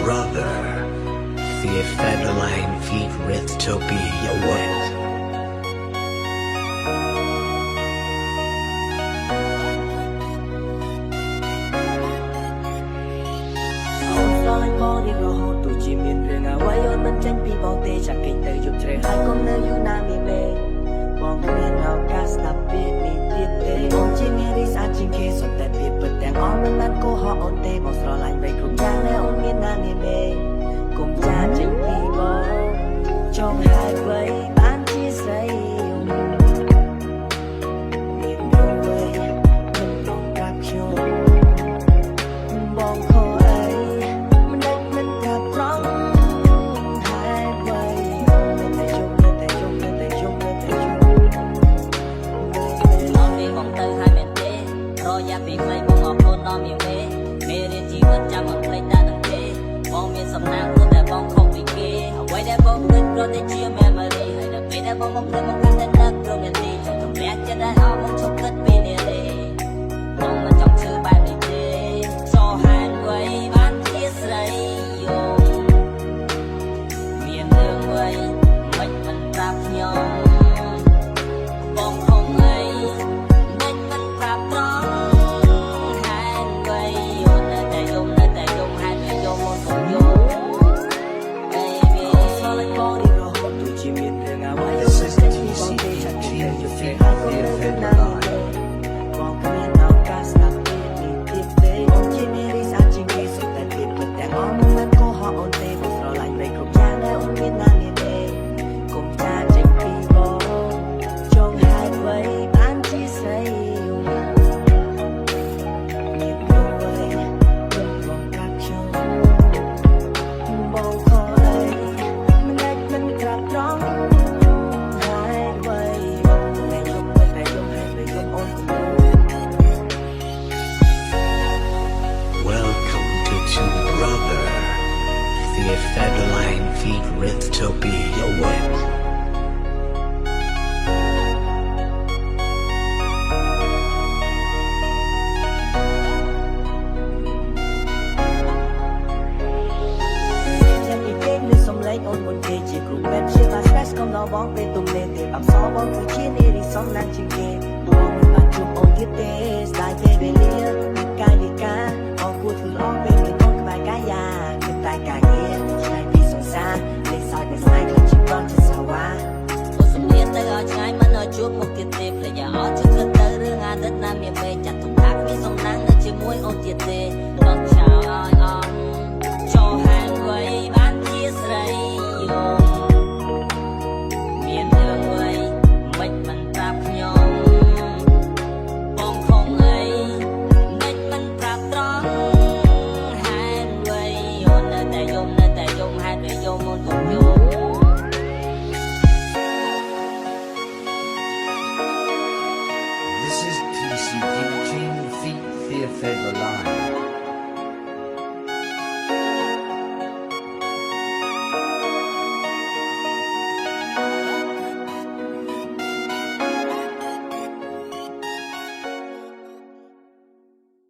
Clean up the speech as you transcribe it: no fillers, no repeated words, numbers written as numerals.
brother. The Federline feet with to be a wet. រៀងរហូតទោះជាមានរឿងអ្វីអូនមិនចេញពីបងទេចាក់គេទៅយប់ជ្រៅហើយកុំនៅយូរណាមានមេបងគ្មានឱកាសស្ដាប់ពាក្យនេះទៀតទេបងជានារីស្អាតជាងគេសុទ្ធតែពាក្យពិតទាំងអស់មិនបានកុហកអូនទេបងស្រឡាញ់បីគ្រប់យ៉ាងដែលអូនមានណាមានមេកុំចាចេញពីបងចង់ហើយអ្វីបានជាស្រីមានរឿងអ្វីមិនต้องប្រាប់ខ្ញុំបងខកពីផ្លេចបងអរគុណដល់មានមេរៀនជីវិតចាំអត់ផ្លេចតែនឹងទេបងមានសំណាងព្រោះតែបងខុសពីគេអ្វីដែលបងគិតព្រោះតែជា memory ហើយដល់ពេលដែលបងមកព្រមមកកាន់តែដឹកព្រមនាទីចង់ទម្លាក់ចិត្តឲ្យអស់មកឈប់គិតពីនារីបងមិនចង់ឈឺបែបនេះទេសោហេតុអ្វីបានជាស្រីយំមានរឿងអ្វីមិនប្រាប់ខ្ញុំបងខំអីមិនប្រាប់ត្រង់The Federline feet with to be a wet. សំឡេងអូនមុនគេជាគ្រូពេទ្យជាបា stress កុំដល់បងពេលទំនេរទេអបសរបងគឺជានារីសំណាញ់ជាងគេបងមិនបានជួបអូនទៀតទេស្ដាយពេលវេលាកាយវិការអស់គួរធ្វើល្អពេលមានអូនក្បែរកាយាគិតតែការងារឆ្ងាយពីសង្សារលេខសោយនៅស្នេហ៍ខ្លួនជីវិតជាសាវ៉ាអូនសំលៀកទៅឲ្យឆ្ងាយមិនឲ្យជួបមុខទៀតទេភ្លេចឲ្យអស់ជឿគិតទៅរឿងអាទិត្យណាមានមេចាត់ទុំថាគ្មានសំណាងនៅជាមួយអូនទៀតទេដល់ចោលឲ្យអស់ចោលហេតុអ្វីបានជាស្រីយំមានរឿងអ្វីមិនប្រាប់ខ្ញុំបងខំអីមិនប្រាប់ត្រង់ហេតុអ្វីអូននៅតែយំហេតុអ្វីយំអូនកុំយំ This is TCG Team Feet Fear Federline.